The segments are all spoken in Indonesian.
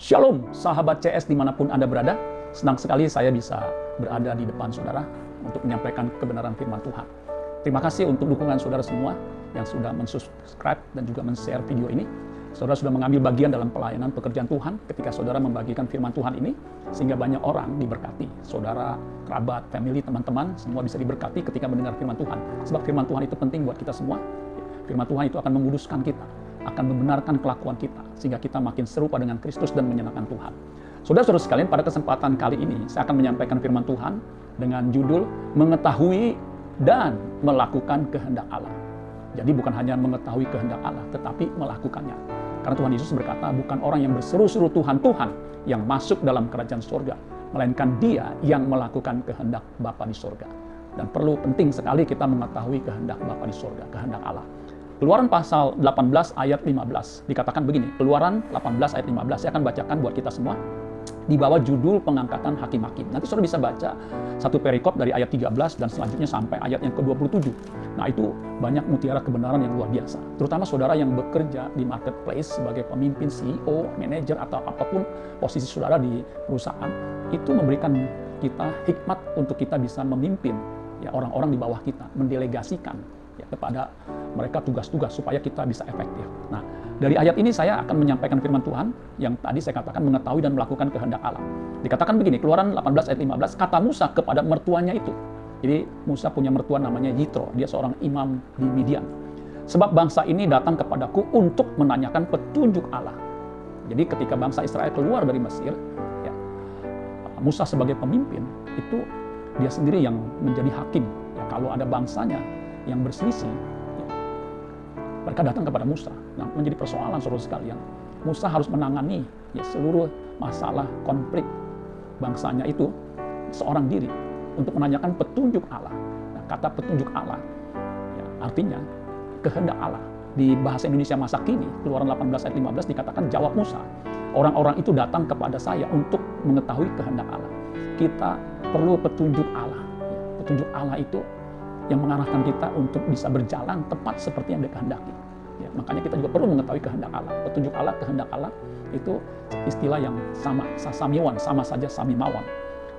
Shalom, sahabat CS dimanapun Anda berada. Senang sekali saya bisa berada di depan saudara untuk menyampaikan kebenaran firman Tuhan. Terima kasih untuk dukungan saudara semua yang sudah mensubscribe dan juga men-share video ini. Saudara sudah mengambil bagian dalam pelayanan pekerjaan Tuhan ketika saudara membagikan firman Tuhan ini, sehingga banyak orang diberkati. Saudara, kerabat, family, teman-teman, semua bisa diberkati ketika mendengar firman Tuhan. Sebab firman Tuhan itu penting buat kita semua. Firman Tuhan itu akan menguduskan kita, akan membenarkan kelakuan kita, sehingga kita makin serupa dengan Kristus dan menyenangkan Tuhan. Saudara-saudara sekalian, pada kesempatan kali ini, saya akan menyampaikan firman Tuhan dengan judul Mengetahui dan Melakukan Kehendak Allah. Jadi bukan hanya mengetahui kehendak Allah, tetapi melakukannya. Karena Tuhan Yesus berkata, bukan orang yang berseru-seru Tuhan, Tuhan yang masuk dalam kerajaan surga, melainkan dia yang melakukan kehendak Bapa di surga. Dan perlu penting sekali kita mengetahui kehendak Bapa di surga, kehendak Allah. Keluaran pasal 18 ayat 15 dikatakan begini. Keluaran 18 ayat 15 saya akan bacakan buat kita semua di bawah judul pengangkatan hakim-hakim. Nanti saudara bisa baca satu perikop dari ayat 13 dan selanjutnya sampai ayat yang ke-27. Nah, itu banyak mutiara kebenaran yang luar biasa. Terutama saudara yang bekerja di marketplace sebagai pemimpin, CEO, manajer atau apapun posisi saudara di perusahaan, itu memberikan kita hikmat untuk kita bisa memimpin ya orang-orang di bawah kita, mendelegasikan ya, kepada mereka tugas-tugas supaya kita bisa efektif. Nah, dari ayat ini saya akan menyampaikan firman Tuhan yang tadi saya katakan mengetahui dan melakukan kehendak Allah. Dikatakan begini, Keluaran 18 ayat 15, kata Musa kepada mertuanya itu. Jadi Musa punya mertua namanya Yitro, dia seorang imam di Midian. Sebab bangsa ini datang kepadaku untuk menanyakan petunjuk Allah. Jadi ketika bangsa Israel keluar dari Mesir, ya, Musa sebagai pemimpin itu dia sendiri yang menjadi hakim. Ya, kalau ada bangsanya yang berselisih, ya, mereka datang kepada Musa. Nah, menjadi persoalan saudara sekalian. Musa harus menangani ya, seluruh masalah konflik bangsanya itu seorang diri untuk menanyakan petunjuk Allah. Nah, kata petunjuk Allah ya, artinya kehendak Allah. Di bahasa Indonesia masa kini, Keluaran 18 ayat 15 dikatakan, jawab Musa, orang-orang itu datang kepada saya untuk mengetahui kehendak Allah. Kita perlu petunjuk Allah. Ya, petunjuk Allah itu yang mengarahkan kita untuk bisa berjalan tepat seperti yang dikehendaki. Ya, makanya kita juga perlu mengetahui kehendak Allah. Petunjuk Allah, kehendak Allah itu istilah yang sama, sasamiwan, sama saja samimawan.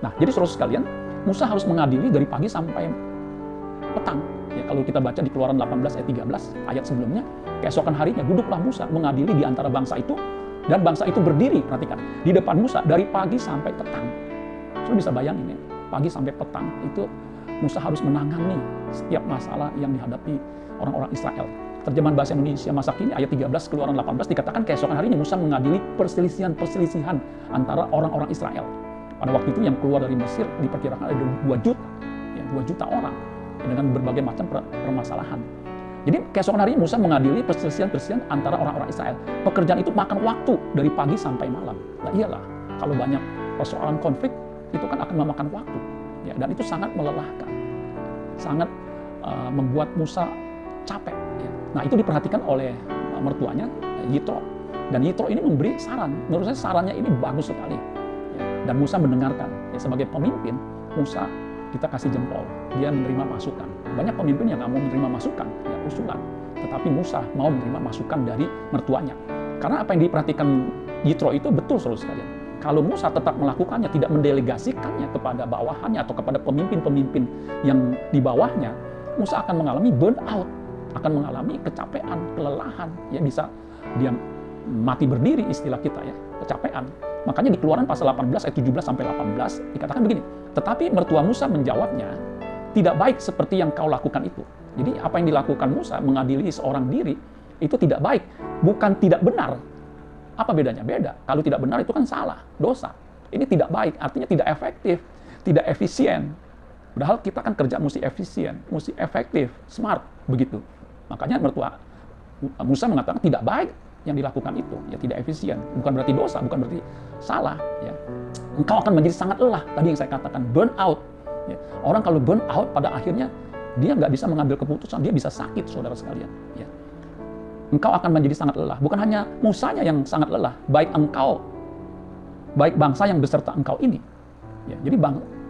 Nah, jadi saudara sekalian, Musa harus mengadili dari pagi sampai petang. Ya, kalau kita baca di Keluaran 18 ayat 13, ayat sebelumnya, keesokan harinya duduklah Musa mengadili di antara bangsa itu, dan bangsa itu berdiri, perhatikan, di depan Musa dari pagi sampai petang. Saudara bisa bayangin ya, pagi sampai petang itu Musa harus menangani setiap masalah yang dihadapi orang-orang Israel. Terjemahan bahasa Indonesia masa kini ayat 13 Keluaran 18 dikatakan keesokan harinya Musa mengadili perselisihan antara orang-orang Israel. Pada waktu itu yang keluar dari Mesir diperkirakan ada 2 juta, ya, 2 juta orang ya, dengan berbagai macam permasalahan. Jadi keesokan harinya Musa mengadili perselisihan antara orang-orang Israel. Pekerjaan itu makan waktu dari pagi sampai malam. Nah iyalah, kalau banyak persoalan konflik itu kan akan memakan waktu. Ya, dan itu sangat melelahkan, sangat membuat Musa capek. Ya. Nah itu diperhatikan oleh mertuanya Yitro, dan Yitro ini memberi saran. Menurut saya sarannya ini bagus sekali. Ya. Dan Musa mendengarkan. Ya, sebagai pemimpin, Musa kita kasih jempol. Dia menerima masukan. Banyak pemimpin yang nggak mau menerima masukan, ya, usulan. Tetapi Musa mau menerima masukan dari mertuanya. Karena apa yang diperhatikan Yitro itu betul saudara sekalian. Kalau Musa tetap melakukannya, tidak mendelegasikannya kepada bawahannya atau kepada pemimpin-pemimpin yang di bawahnya, Musa akan mengalami burnout, akan mengalami kecapean, kelelahan, ya bisa dia mati berdiri istilah kita ya, kecapean. Makanya di Keluaran pasal 18 ayat 17 sampai 18 dikatakan begini, tetapi mertua Musa menjawabnya, tidak baik seperti yang kau lakukan itu. Jadi apa yang dilakukan Musa mengadili seorang diri itu tidak baik, bukan tidak benar. Apa bedanya? Beda. Kalau tidak benar itu kan salah, dosa. Ini tidak baik, artinya tidak efektif, tidak efisien. Padahal kita kan kerja mesti efisien, mesti efektif, smart, begitu. Makanya mertua Musa mengatakan tidak baik yang dilakukan itu, ya tidak efisien. Bukan berarti dosa, bukan berarti salah. Ya. Engkau akan menjadi sangat lelah, tadi yang saya katakan, burn out. Ya. Orang kalau burn out pada akhirnya dia nggak bisa mengambil keputusan, dia bisa sakit, saudara sekalian. Ya. Engkau akan menjadi sangat lelah. Bukan hanya Musanya yang sangat lelah, baik engkau, baik bangsa yang beserta engkau ini. Ya, jadi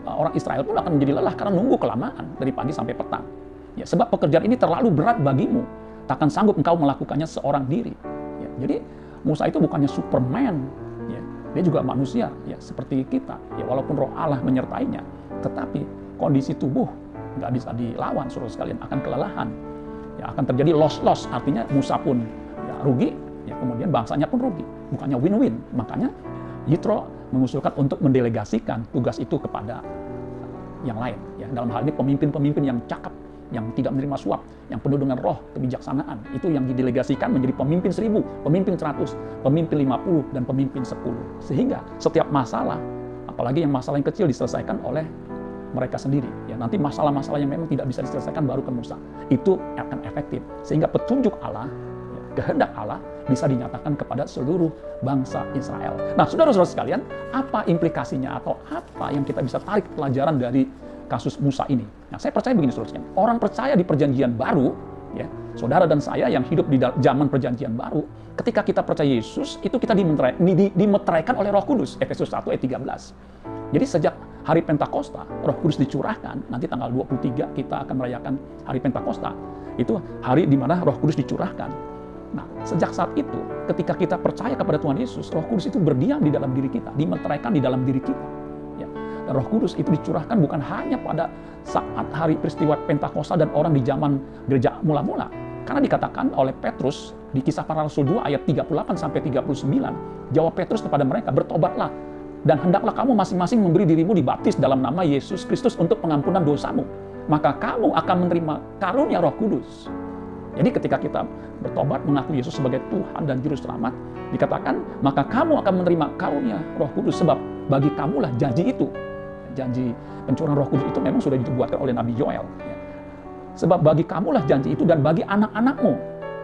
orang Israel pun akan menjadi lelah karena nunggu kelamaan dari pagi sampai petang. Ya, sebab pekerjaan ini terlalu berat bagimu. Takkan sanggup engkau melakukannya seorang diri. Ya, jadi Musa itu bukannya Superman. Ya. Dia juga manusia, ya seperti kita. Ya walaupun Roh Allah menyertainya, tetapi kondisi tubuh nggak bisa dilawan, saudara sekalian, akan kelelahan. Ya akan terjadi loss, artinya Musa pun ya rugi, ya kemudian bangsanya pun rugi. Bukannya win-win. Makanya Yitro mengusulkan untuk mendelegasikan tugas itu kepada yang lain. Ya dalam hal ini pemimpin-pemimpin yang cakap, yang tidak menerima suap, yang penuh dengan roh kebijaksanaan, itu yang didelegasikan menjadi pemimpin 1000, pemimpin 100, pemimpin 50, dan pemimpin 10. Sehingga setiap masalah, apalagi yang masalah yang kecil, diselesaikan oleh mereka sendiri. Ya, nanti masalah-masalah yang memang tidak bisa diselesaikan baru ke Musa. Itu akan efektif. Sehingga petunjuk Allah, ya, kehendak Allah bisa dinyatakan kepada seluruh bangsa Israel. Nah, saudara-saudara sekalian, apa implikasinya atau apa yang kita bisa tarik pelajaran dari kasus Musa ini? Nah, saya percaya begini, saudara sekalian. Orang percaya di perjanjian baru, ya, saudara dan saya yang hidup di zaman perjanjian baru, ketika kita percaya Yesus, itu kita dimeteraikan oleh Roh Kudus. Efesus 1 ayat 13. Jadi sejak hari Pentakosta, Roh Kudus dicurahkan. Nanti tanggal 23 kita akan merayakan hari Pentakosta. Itu hari di mana Roh Kudus dicurahkan. Nah, sejak saat itu, ketika kita percaya kepada Tuhan Yesus, Roh Kudus itu berdiam di dalam diri kita, dimeteraikan di dalam diri kita. Ya. Dan Roh Kudus itu dicurahkan bukan hanya pada saat hari peristiwa Pentakosta dan orang di zaman gereja mula-mula. Karena dikatakan oleh Petrus di Kisah Para Rasul 2 ayat 38 sampai 39, jawab Petrus kepada mereka, "Bertobatlah dan hendaklah kamu masing-masing memberi dirimu dibaptis dalam nama Yesus Kristus untuk pengampunan dosamu. Maka kamu akan menerima karunia Roh Kudus." Jadi ketika kita bertobat, mengaku Yesus sebagai Tuhan dan Juru Selamat, dikatakan, maka kamu akan menerima karunia Roh Kudus, sebab bagi kamulah janji itu. Janji pencurahan Roh Kudus itu memang sudah dibuatkan oleh Nabi Yoel. Sebab bagi kamulah janji itu dan bagi anak-anakmu,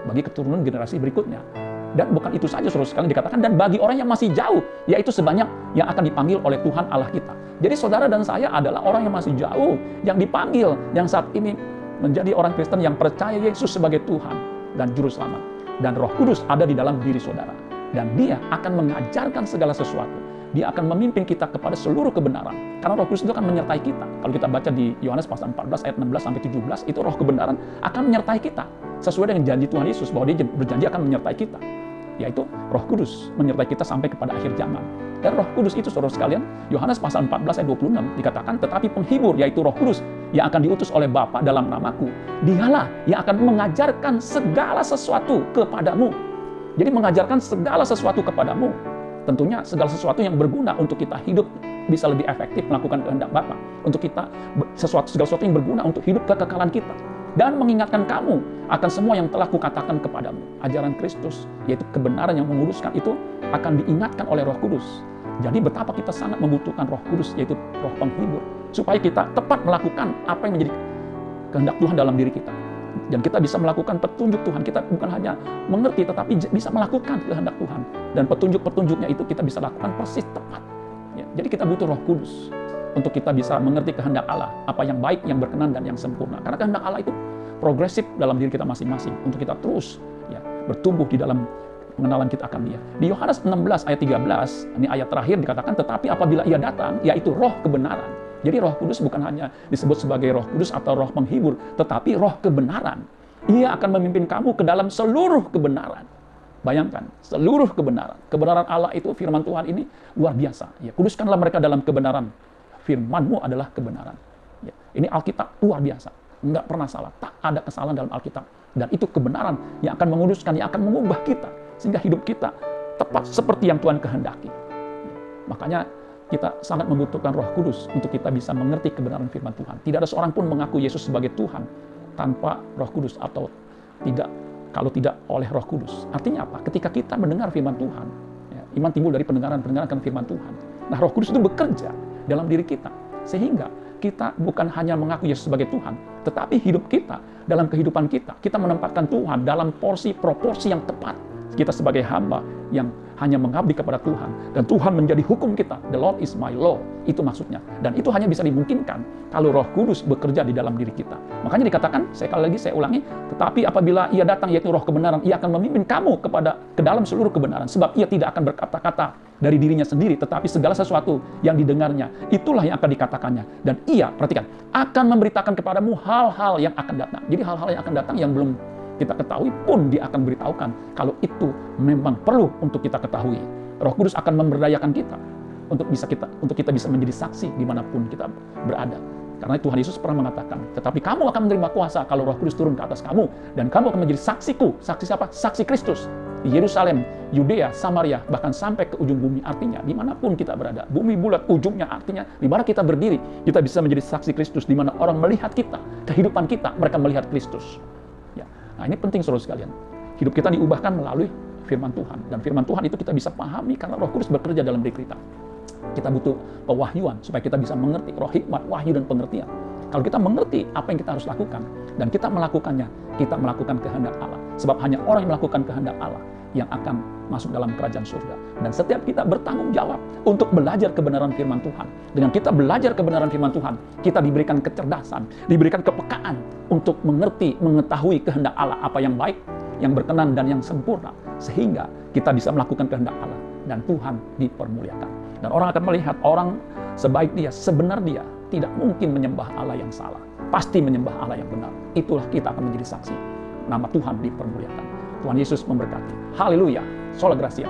bagi keturunan generasi berikutnya. Dan bukan itu saja, saudara sekalian, dikatakan, dan bagi orang yang masih jauh, yaitu sebanyak yang akan dipanggil oleh Tuhan Allah kita. Jadi saudara dan saya adalah orang yang masih jauh, yang dipanggil, yang saat ini menjadi orang Kristen yang percaya Yesus sebagai Tuhan dan Juru Selamat. Dan Roh Kudus ada di dalam diri saudara. Dan Dia akan mengajarkan segala sesuatu. Dia akan memimpin kita kepada seluruh kebenaran. Karena Roh Kudus itu akan menyertai kita. Kalau kita baca di Yohanes pasal 14 ayat 16 sampai 17, itu roh kebenaran akan menyertai kita. Sesuai dengan janji Tuhan Yesus bahwa Dia berjanji akan menyertai kita. Yaitu Roh Kudus menyertai kita sampai kepada akhir zaman. Dan Roh Kudus itu, saudara sekalian, Yohanes pasal 14 ayat 26 dikatakan, tetapi penghibur, yaitu Roh Kudus yang akan diutus oleh Bapa dalam namaku, Dialah yang akan mengajarkan segala sesuatu kepadamu. Jadi mengajarkan segala sesuatu kepadamu. Tentunya segala sesuatu yang berguna untuk kita hidup bisa lebih efektif melakukan kehendak Bapa. Untuk kita segala sesuatu yang berguna untuk hidup kekekalan kita. Dan mengingatkan kamu akan semua yang telah kukatakan kepadamu. Ajaran Kristus, yaitu kebenaran yang menguduskan, itu akan diingatkan oleh Roh Kudus. Jadi betapa kita sangat membutuhkan Roh Kudus, yaitu roh penghibur, supaya kita tepat melakukan apa yang menjadi kehendak Tuhan dalam diri kita. Dan kita bisa melakukan petunjuk Tuhan. Kita bukan hanya mengerti, tetapi bisa melakukan kehendak Tuhan. Dan petunjuk-petunjuknya itu kita bisa lakukan persis tepat. Ya, jadi kita butuh Roh Kudus untuk kita bisa mengerti kehendak Allah, apa yang baik, yang berkenan, dan yang sempurna. Karena kehendak Allah itu progresif dalam diri kita masing-masing, untuk kita terus ya bertumbuh di dalam pengenalan kita akan Dia. Di Yohanes 16 ayat 13, ini ayat terakhir dikatakan, tetapi apabila Ia datang, yaitu roh kebenaran. Jadi Roh Kudus bukan hanya disebut sebagai Roh Kudus atau roh penghibur, tetapi roh kebenaran. Ia akan memimpin kamu ke dalam seluruh kebenaran. Bayangkan, seluruh kebenaran. Kebenaran Allah itu, firman Tuhan ini luar biasa. Ya, kuduskanlah mereka dalam kebenaran. Firman-Mu adalah kebenaran. Ya, ini Alkitab luar biasa. Enggak pernah salah. Tak ada kesalahan dalam Alkitab. Dan itu kebenaran yang akan menguduskan, yang akan mengubah kita. Sehingga hidup kita tepat seperti yang Tuhan kehendaki. Makanya kita sangat membutuhkan Roh Kudus untuk kita bisa mengerti kebenaran firman Tuhan. Tidak ada seorang pun mengaku Yesus sebagai Tuhan tanpa Roh Kudus, atau tidak, kalau tidak oleh Roh Kudus. Artinya apa? Ketika kita mendengar firman Tuhan, ya, iman timbul dari pendengaran akan firman Tuhan. Nah, Roh Kudus itu bekerja dalam diri kita, sehingga kita bukan hanya mengaku Yesus sebagai Tuhan, tetapi hidup kita, dalam kehidupan kita menempatkan Tuhan dalam porsi proporsi yang tepat. Kita sebagai hamba yang hanya mengabdi kepada Tuhan, dan Tuhan menjadi hukum kita. The Lord is my law, itu maksudnya. Dan itu hanya bisa dimungkinkan kalau Roh Kudus bekerja di dalam diri kita. Makanya dikatakan, sekali lagi saya ulangi, tetapi apabila Ia datang, yaitu roh kebenaran, Ia akan memimpin kamu ke dalam seluruh kebenaran. Sebab Ia tidak akan berkata-kata dari dirinya sendiri, tetapi segala sesuatu yang didengarnya, itulah yang akan dikatakannya. Dan Ia, perhatikan, akan memberitakan kepadamu hal-hal yang akan datang. Jadi hal-hal yang akan datang yang belum kita ketahui pun Dia akan beritahukan kalau itu memang perlu untuk kita ketahui. Roh Kudus akan memberdayakan kita untuk kita bisa menjadi saksi dimanapun kita berada. Karena Tuhan Yesus pernah mengatakan, tetapi kamu akan menerima kuasa kalau Roh Kudus turun ke atas kamu, dan kamu akan menjadi saksiku. Saksi siapa? Saksi Kristus. Di Yerusalem, Yudea, Samaria, bahkan sampai ke ujung bumi. Artinya, dimanapun kita berada. Bumi bulat, ujungnya artinya, di mana kita berdiri, kita bisa menjadi saksi Kristus, di mana orang melihat kita, kehidupan kita, mereka melihat Kristus. Ya. Nah, ini penting saudara sekalian. Hidup kita diubahkan melalui firman Tuhan. Dan firman Tuhan itu kita bisa pahami karena Roh Kudus bekerja dalam diri kita. Kita butuh pewahyuan supaya kita bisa mengerti roh hikmat, wahyu, dan pengertian. Kalau kita mengerti apa yang kita harus lakukan dan kita melakukannya, kita melakukan kehendak Allah. Sebab hanya orang yang melakukan kehendak Allah yang akan masuk dalam kerajaan surga. Dan setiap kita bertanggung jawab untuk belajar kebenaran firman Tuhan. Dengan kita belajar kebenaran firman Tuhan, kita diberikan kecerdasan, diberikan kepekaan untuk mengerti, mengetahui kehendak Allah, apa yang baik, yang berkenan, dan yang sempurna. Sehingga kita bisa melakukan kehendak Allah dan Tuhan dipermuliakan. Dan orang akan melihat orang sebaik dia, sebenar dia, tidak mungkin menyembah Allah yang salah. Pasti menyembah Allah yang benar. Itulah kita akan menjadi saksi. Nama Tuhan dipermuliakan. Tuhan Yesus memberkati. Haleluya. Sola Gracia.